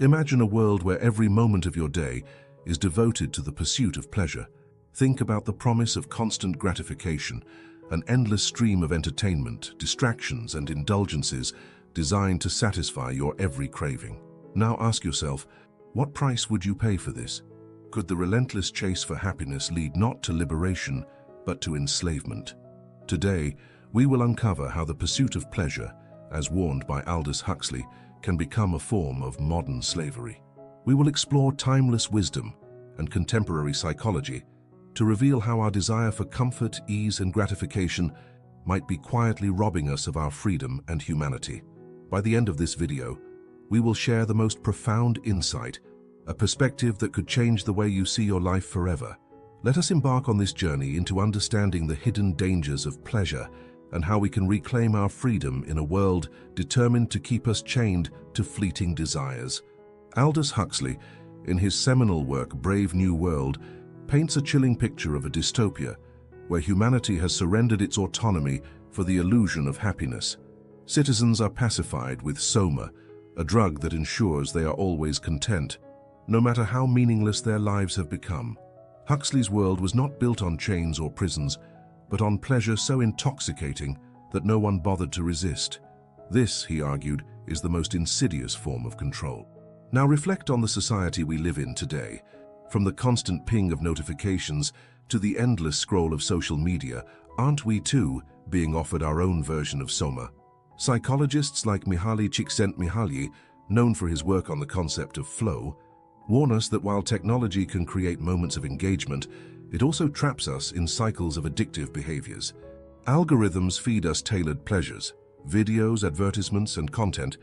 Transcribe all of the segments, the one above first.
Imagine a world where every moment of your day is devoted to the pursuit of pleasure. Think about the promise of constant gratification, an endless stream of entertainment, distractions, and indulgences designed to satisfy your every craving. Now ask yourself, what price would you pay for this? Could the relentless chase for happiness lead not to liberation, but to enslavement? Today, we will uncover how the pursuit of pleasure, as warned by Aldous Huxley, can become a form of modern slavery. We will explore timeless wisdom and contemporary psychology to reveal how our desire for comfort, ease, and gratification might be quietly robbing us of our freedom and humanity. By the end of this video, we will share the most profound insight, a perspective that could change the way you see your life forever. Let us embark on this journey into understanding the hidden dangers of pleasure and how we can reclaim our freedom in a world determined to keep us chained to fleeting desires. Aldous Huxley, in his seminal work Brave New World, paints a chilling picture of a dystopia where humanity has surrendered its autonomy for the illusion of happiness. Citizens are pacified with soma, a drug that ensures they are always content, no matter how meaningless their lives have become. Huxley's world was not built on chains or prisons, but on pleasure so intoxicating that no one bothered to resist. This, he argued, is the most insidious form of control. Now reflect on the society we live in today. From the constant ping of notifications to the endless scroll of social media, aren't we too being offered our own version of soma? Psychologists like Mihaly Csikszentmihalyi, known for his work on the concept of flow, warn us that while technology can create moments of engagement, it also traps us in cycles of addictive behaviors. Algorithms feed us tailored pleasures, videos, advertisements, and content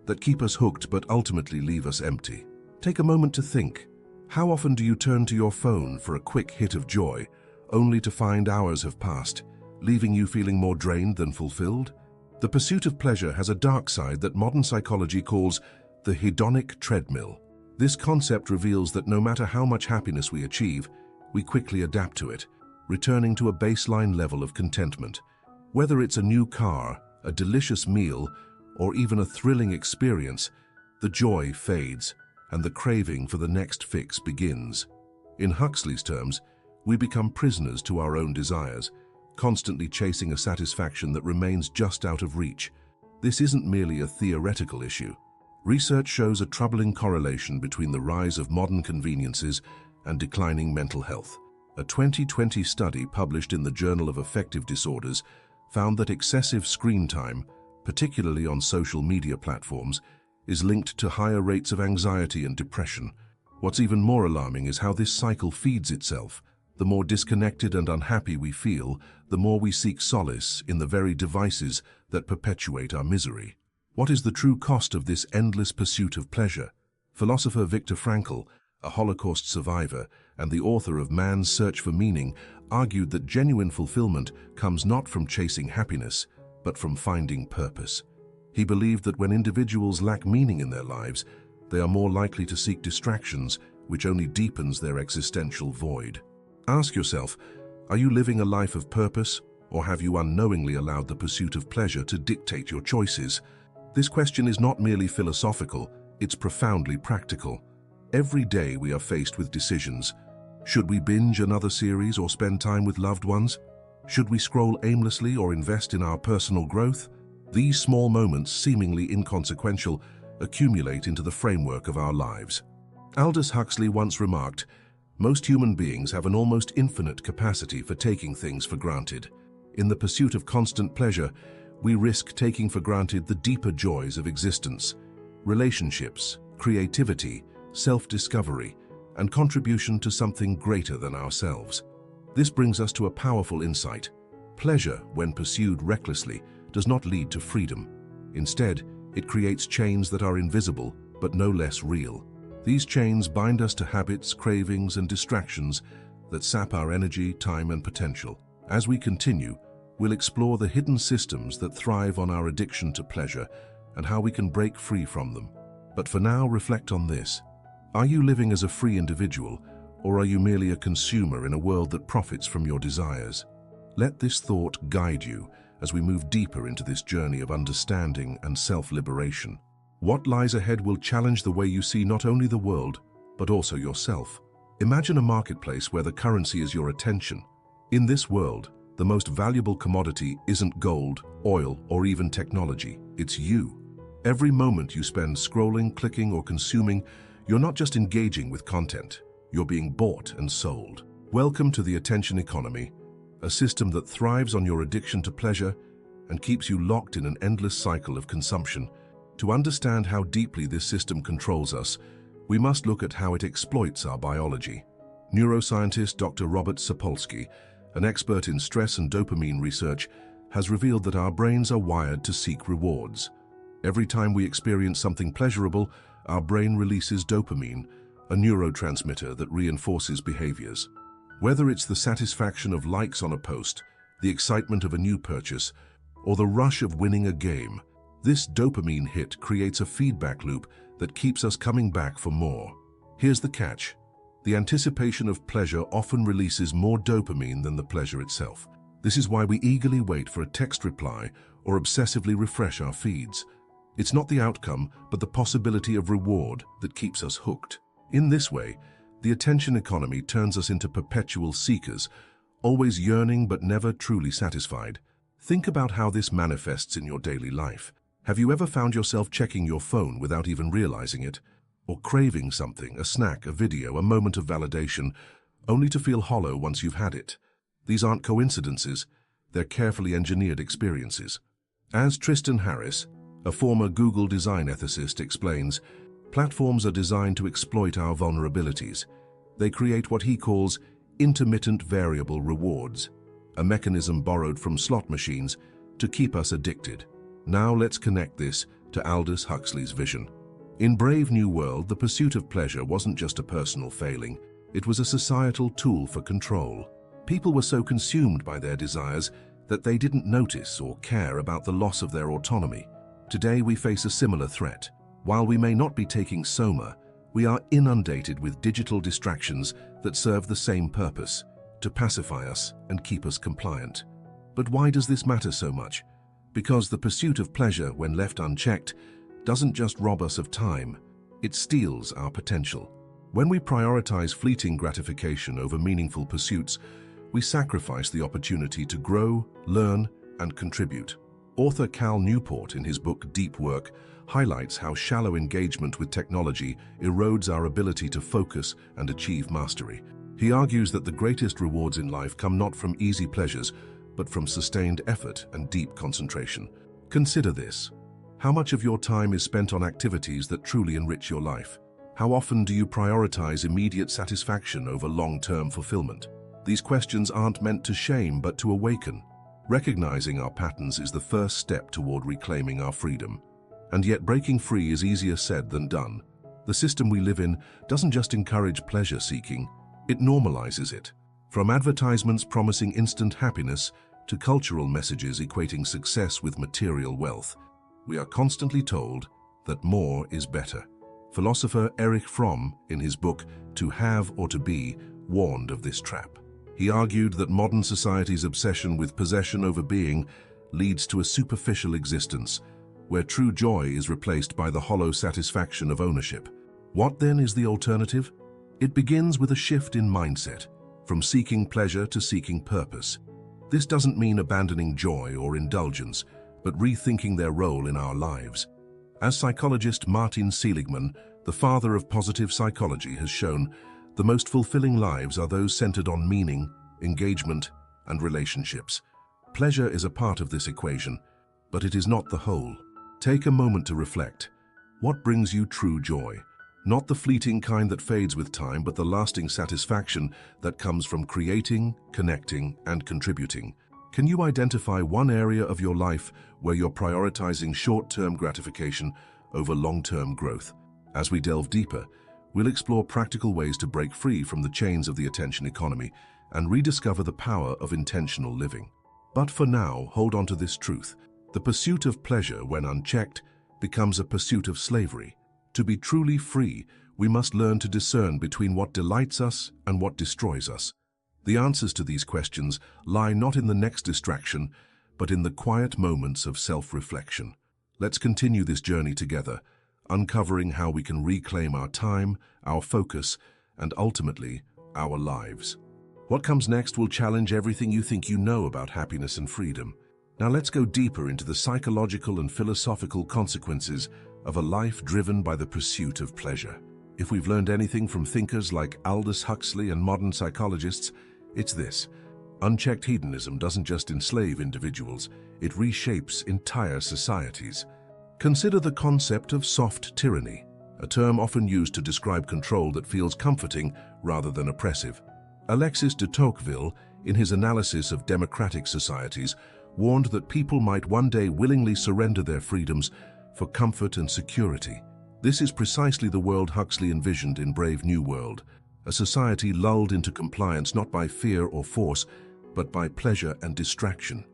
that keep us hooked but ultimately leave us empty. Take a moment to think. How often do you turn to your phone for a quick hit of joy, only to find hours have passed, leaving you feeling more drained than fulfilled? The pursuit of pleasure has a dark side that modern psychology calls the hedonic treadmill. This concept reveals that no matter how much happiness we achieve, we quickly adapt to it, returning to a baseline level of contentment. Whether it's a new car, a delicious meal, or even a thrilling experience, the joy fades and the craving for the next fix begins. In Huxley's terms, we become prisoners to our own desires, constantly chasing a satisfaction that remains just out of reach. This isn't merely a theoretical issue. Research shows a troubling correlation between the rise of modern conveniences and declining mental health. A 2020 study published in the Journal of Affective Disorders found that excessive screen time, particularly on social media platforms, is linked to higher rates of anxiety and depression. What's even more alarming is how this cycle feeds itself. The more disconnected and unhappy we feel, the more we seek solace in the very devices that perpetuate our misery. What is the true cost of this endless pursuit of pleasure? Philosopher Viktor Frankl, a Holocaust survivor and the author of Man's Search for Meaning, argued that genuine fulfillment comes not from chasing happiness, but from finding purpose. He believed that when individuals lack meaning in their lives, they are more likely to seek distractions, which only deepens their existential void. Ask yourself, are you living a life of purpose, or have you unknowingly allowed the pursuit of pleasure to dictate your choices? This question is not merely philosophical, it's profoundly practical. Every day we are faced with decisions. Should we binge another series or spend time with loved ones? Should we scroll aimlessly or invest in our personal growth? These small moments, seemingly inconsequential, accumulate into the framework of our lives. Aldous Huxley once remarked, "Most human beings have an almost infinite capacity for taking things for granted. In the pursuit of constant pleasure, we risk taking for granted the deeper joys of existence, relationships, creativity, self-discovery, and contribution to something greater than ourselves." This brings us to a powerful insight. Pleasure, when pursued recklessly, does not lead to freedom. Instead, it creates chains that are invisible, but no less real. These chains bind us to habits, cravings, and distractions that sap our energy, time, and potential. As we continue, we'll explore the hidden systems that thrive on our addiction to pleasure and how we can break free from them. But for now, reflect on this. Are you living as a free individual, or are you merely a consumer in a world that profits from your desires? Let this thought guide you as we move deeper into this journey of understanding and self-liberation. What lies ahead will challenge the way you see not only the world, but also yourself. Imagine a marketplace where the currency is your attention. In this world, the most valuable commodity isn't gold, oil, or even technology. It's you. Every moment you spend scrolling, clicking, or consuming, you're not just engaging with content. You're being bought and sold. Welcome to the attention economy, a system that thrives on your addiction to pleasure and keeps you locked in an endless cycle of consumption. To understand how deeply this system controls us, we must look at how it exploits our biology. Neuroscientist Dr. Robert Sapolsky, an expert in stress and dopamine research, has revealed that our brains are wired to seek rewards. Every time we experience something pleasurable, our brain releases dopamine, a neurotransmitter that reinforces behaviors. Whether it's the satisfaction of likes on a post, the excitement of a new purchase, or the rush of winning a game, this dopamine hit creates a feedback loop that keeps us coming back for more. Here's the catch. The anticipation of pleasure often releases more dopamine than the pleasure itself. This is why we eagerly wait for a text reply or obsessively refresh our feeds. It's not the outcome, but the possibility of reward that keeps us hooked. In this way, the attention economy turns us into perpetual seekers, always yearning but never truly satisfied. Think about how this manifests in your daily life. Have you ever found yourself checking your phone without even realizing it? Or craving something, a snack, a video, a moment of validation, only to feel hollow once you've had it? These aren't coincidences, they're carefully engineered experiences. As Tristan Harris, a former Google design ethicist, explains, platforms are designed to exploit our vulnerabilities. They create what he calls intermittent variable rewards, a mechanism borrowed from slot machines to keep us addicted. Now let's connect this to Aldous Huxley's vision. In Brave New World, the pursuit of pleasure wasn't just a personal failing, it was a societal tool for control. People were so consumed by their desires that they didn't notice or care about the loss of their autonomy. Today we face a similar threat. While we may not be taking soma, we are inundated with digital distractions that serve the same purpose, to pacify us and keep us compliant. But why does this matter so much? Because the pursuit of pleasure, when left unchecked, doesn't just rob us of time, it steals our potential. When we prioritize fleeting gratification over meaningful pursuits, we sacrifice the opportunity to grow, learn, and contribute. Author Cal Newport, in his book Deep Work, highlights how shallow engagement with technology erodes our ability to focus and achieve mastery. He argues that the greatest rewards in life come not from easy pleasures, but from sustained effort and deep concentration. Consider this. How much of your time is spent on activities that truly enrich your life? How often do you prioritize immediate satisfaction over long-term fulfillment? These questions aren't meant to shame, but to awaken. Recognizing our patterns is the first step toward reclaiming our freedom. And yet breaking free is easier said than done. The system we live in doesn't just encourage pleasure-seeking, it normalizes it. From advertisements promising instant happiness to cultural messages equating success with material wealth, we are constantly told that more is better. Philosopher Erich Fromm, in his book To Have or to Be, warned of this trap. He argued that modern society's obsession with possession over being leads to a superficial existence, where true joy is replaced by the hollow satisfaction of ownership. What then is the alternative? It begins with a shift in mindset, from seeking pleasure to seeking purpose. This doesn't mean abandoning joy or indulgence, but rethinking their role in our lives. As psychologist Martin Seligman, the father of positive psychology, has shown, the most fulfilling lives are those centered on meaning, engagement, and relationships. Pleasure is a part of this equation, but it is not the whole. Take a moment to reflect. What brings you true joy? Not the fleeting kind that fades with time, but the lasting satisfaction that comes from creating, connecting, and contributing. Can you identify one area of your life where you're prioritizing short-term gratification over long-term growth? As we delve deeper, we'll explore practical ways to break free from the chains of the attention economy and rediscover the power of intentional living. But for now, hold on to this truth. The pursuit of pleasure, when unchecked, becomes a pursuit of slavery. To be truly free, we must learn to discern between what delights us and what destroys us. The answers to these questions lie not in the next distraction, but in the quiet moments of self-reflection. Let's continue this journey together, uncovering how we can reclaim our time, our focus, and ultimately, our lives. What comes next will challenge everything you think you know about happiness and freedom. Now let's go deeper into the psychological and philosophical consequences of a life driven by the pursuit of pleasure. If we've learned anything from thinkers like Aldous Huxley and modern psychologists, it's this: unchecked hedonism doesn't just enslave individuals, it reshapes entire societies. Consider the concept of soft tyranny, a term often used to describe control that feels comforting rather than oppressive. Alexis de Tocqueville, in his analysis of democratic societies, warned that people might one day willingly surrender their freedoms for comfort and security. This is precisely the world Huxley envisioned in Brave New World, a society lulled into compliance not by fear or force, but by pleasure and distraction.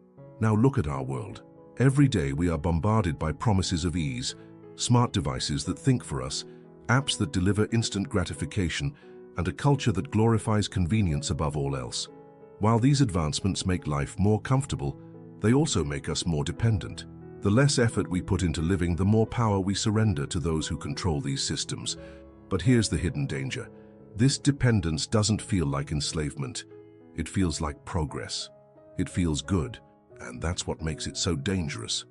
Now look at our world. Every day we are bombarded by promises of ease, smart devices that think for us, apps that deliver instant gratification, and a culture that glorifies convenience above all else. While these advancements make life more comfortable, they also make us more dependent. The less effort we put into living, the more power we surrender to those who control these systems. But here's the hidden danger. This dependence doesn't feel like enslavement. It feels like progress. It feels good, and that's what makes it so dangerous.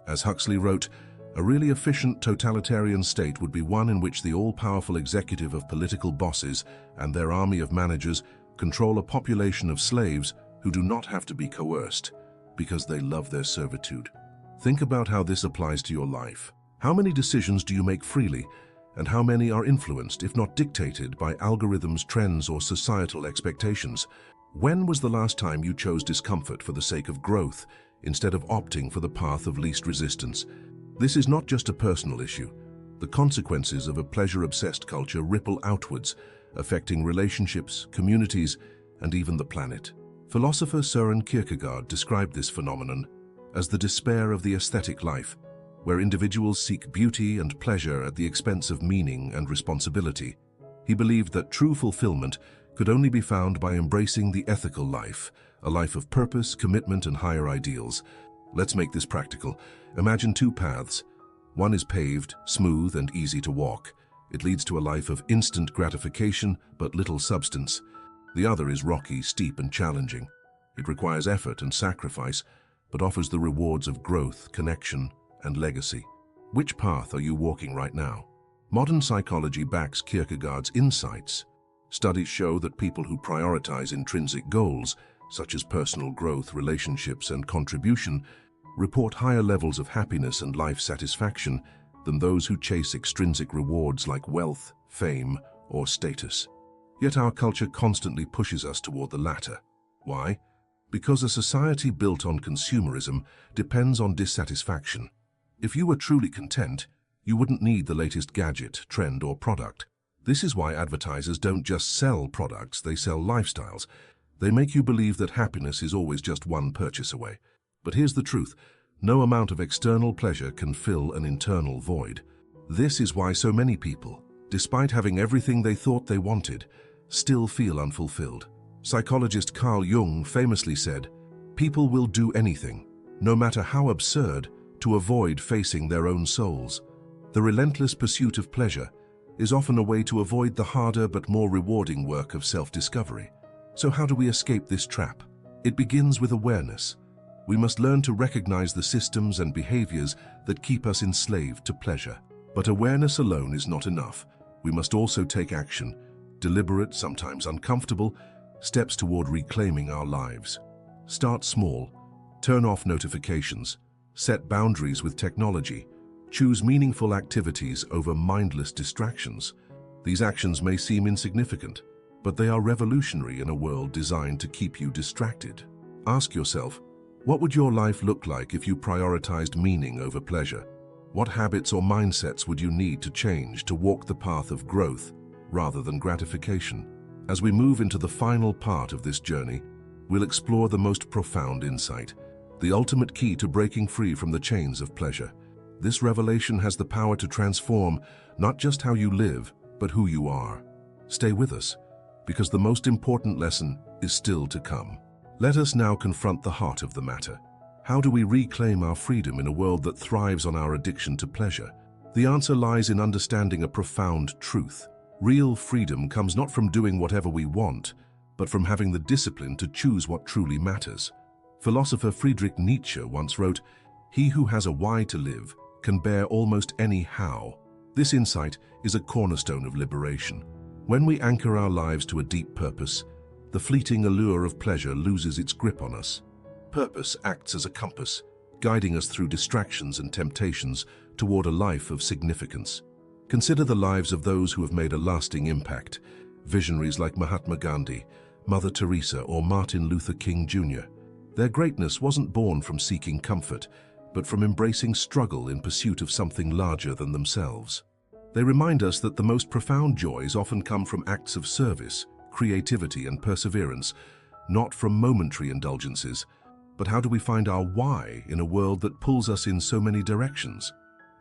As Huxley wrote, a really efficient totalitarian state would be one in which the all-powerful executive of political bosses and their army of managers control a population of slaves who do not have to be coerced because they love their servitude. Think about how this applies to your life. How many decisions do you make freely, and how many are influenced, if not dictated, by algorithms, trends, or societal expectations? When was the last time you chose discomfort for the sake of growth, instead of opting for the path of least resistance? This is not just a personal issue. The consequences of a pleasure-obsessed culture ripple outwards, affecting relationships, communities, and even the planet. Philosopher Søren Kierkegaard described this phenomenon as the despair of the aesthetic life, where individuals seek beauty and pleasure at the expense of meaning and responsibility. He believed that true fulfillment could only be found by embracing the ethical life, a life of purpose, commitment, and higher ideals. Let's make this practical. Imagine two paths. One is paved, smooth, and easy to walk. It leads to a life of instant gratification, but little substance. The other is rocky, steep, and challenging. It requires effort and sacrifice, but offers the rewards of growth, connection, and legacy. Which path are you walking right now? Modern psychology backs Kierkegaard's insights. Studies show that people who prioritize intrinsic goals, such as personal growth, relationships, and contribution, report higher levels of happiness and life satisfaction than those who chase extrinsic rewards like wealth, fame, or status. Yet our culture constantly pushes us toward the latter. Why? Because a society built on consumerism depends on dissatisfaction. If you were truly content, you wouldn't need the latest gadget, trend, or product. This is why advertisers don't just sell products, they sell lifestyles. They make you believe that happiness is always just one purchase away. But here's the truth. No amount of external pleasure can fill an internal void. This is why so many people, despite having everything they thought they wanted, still feel unfulfilled. Psychologist Carl Jung famously said, "People will do anything, no matter how absurd, to avoid facing their own souls." The relentless pursuit of pleasure is often a way to avoid the harder but more rewarding work of self-discovery. So how do we escape this trap? It begins with awareness. We must learn to recognize the systems and behaviors that keep us enslaved to pleasure. But awareness alone is not enough. We must also take action, deliberate, sometimes uncomfortable, steps toward reclaiming our lives. Start small. Turn off notifications. Set boundaries with technology. Choose meaningful activities over mindless distractions. These actions may seem insignificant, but they are revolutionary in a world designed to keep you distracted. Ask yourself, what would your life look like if you prioritized meaning over pleasure? What habits or mindsets would you need to change to walk the path of growth rather than gratification? As we move into the final part of this journey, we'll explore the most profound insight, the ultimate key to breaking free from the chains of pleasure. This revelation has the power to transform not just how you live, but who you are. Stay with us, because the most important lesson is still to come. Let us now confront the heart of the matter. How do we reclaim our freedom in a world that thrives on our addiction to pleasure? The answer lies in understanding a profound truth. Real freedom comes not from doing whatever we want, but from having the discipline to choose what truly matters. Philosopher Friedrich Nietzsche once wrote, "He who has a why to live can bear almost any how." This insight is a cornerstone of liberation. When we anchor our lives to a deep purpose, the fleeting allure of pleasure loses its grip on us. Purpose acts as a compass, guiding us through distractions and temptations toward a life of significance. Consider the lives of those who have made a lasting impact, visionaries like Mahatma Gandhi, Mother Teresa, or Martin Luther King Jr. Their greatness wasn't born from seeking comfort, but from embracing struggle in pursuit of something larger than themselves. They remind us that the most profound joys often come from acts of service, creativity, and perseverance, not from momentary indulgences. But how do we find our why in a world that pulls us in so many directions?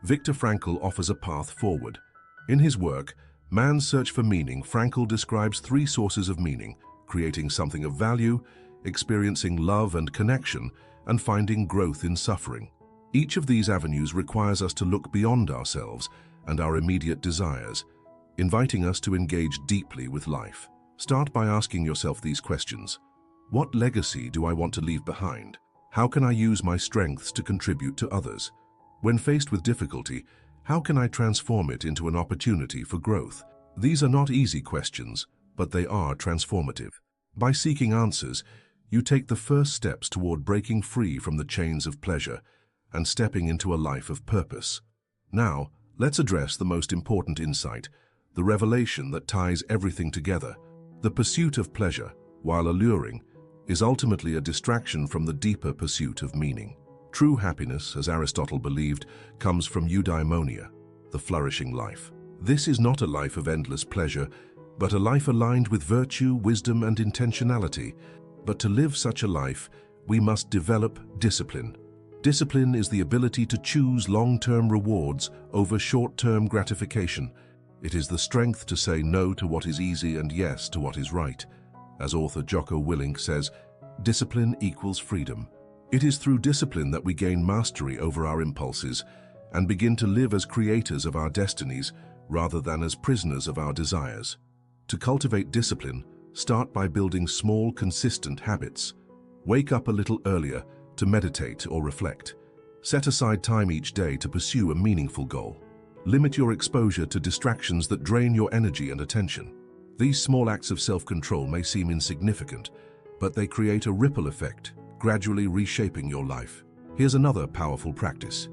Viktor Frankl offers a path forward. In his work, Man's Search for Meaning, Frankl describes 3 sources of meaning: creating something of value, experiencing love and connection, and finding growth in suffering. Each of these avenues requires us to look beyond ourselves and our immediate desires, inviting us to engage deeply with life. Start by asking yourself these questions. What legacy do I want to leave behind? How can I use my strengths to contribute to others? When faced with difficulty, how can I transform it into an opportunity for growth? These are not easy questions, but they are transformative. By seeking answers, you take the first steps toward breaking free from the chains of pleasure and stepping into a life of purpose. Now, let's address the most important insight, the revelation that ties everything together. The pursuit of pleasure, while alluring, is ultimately a distraction from the deeper pursuit of meaning. True happiness, as Aristotle believed, comes from eudaimonia, the flourishing life. This is not a life of endless pleasure, but a life aligned with virtue, wisdom, and intentionality. But to live such a life, we must develop discipline. Discipline is the ability to choose long-term rewards over short-term gratification. It is the strength to say no to what is easy and yes to what is right. As author Jocko Willink says, discipline equals freedom. It is through discipline that we gain mastery over our impulses and begin to live as creators of our destinies rather than as prisoners of our desires. To cultivate discipline, start by building small, consistent habits. Wake up a little earlier to meditate or reflect. Set aside time each day to pursue a meaningful goal. Limit your exposure to distractions that drain your energy and attention. These small acts of self-control may seem insignificant, but they create a ripple effect, gradually reshaping your life. Here's another powerful practice.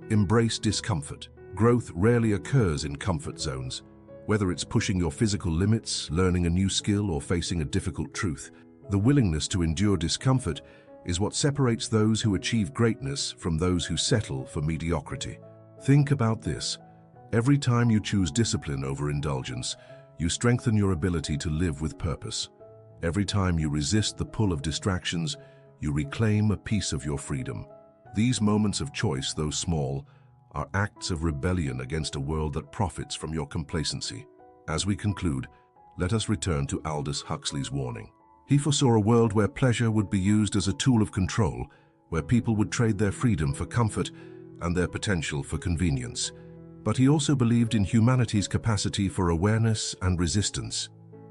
Embrace discomfort. Growth rarely occurs in comfort zones. Whether it's pushing your physical limits, learning a new skill, or facing a difficult truth, the willingness to endure discomfort is what separates those who achieve greatness from those who settle for mediocrity. Think about this. Every time you choose discipline over indulgence, you strengthen your ability to live with purpose. Every time you resist the pull of distractions, you reclaim a piece of your freedom. These moments of choice, though small, are acts of rebellion against a world that profits from your complacency. As we conclude, let us return to Aldous Huxley's warning. He foresaw a world where pleasure would be used as a tool of control, where people would trade their freedom for comfort and their potential for convenience. But he also believed in humanity's capacity for awareness and resistance.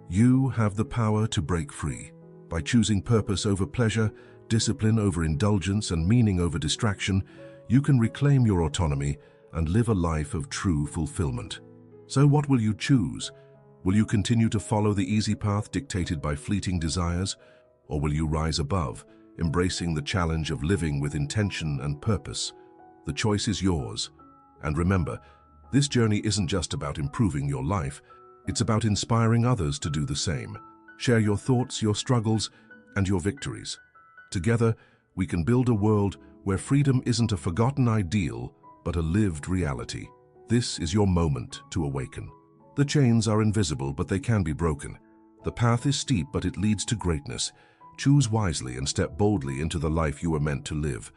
You have the power to break free. By choosing purpose over pleasure, discipline over indulgence, and meaning over distraction, you can reclaim your autonomy and live a life of true fulfillment. So what will you choose? Will you continue to follow the easy path dictated by fleeting desires, or will you rise above, embracing the challenge of living with intention and purpose? The choice is yours. And remember, this journey isn't just about improving your life, it's about inspiring others to do the same. Share your thoughts, your struggles, and your victories. Together, we can build a world where freedom isn't a forgotten ideal, but a lived reality. This is your moment to awaken. The chains are invisible, but they can be broken. The path is steep, but it leads to greatness. Choose wisely and step boldly into the life you were meant to live.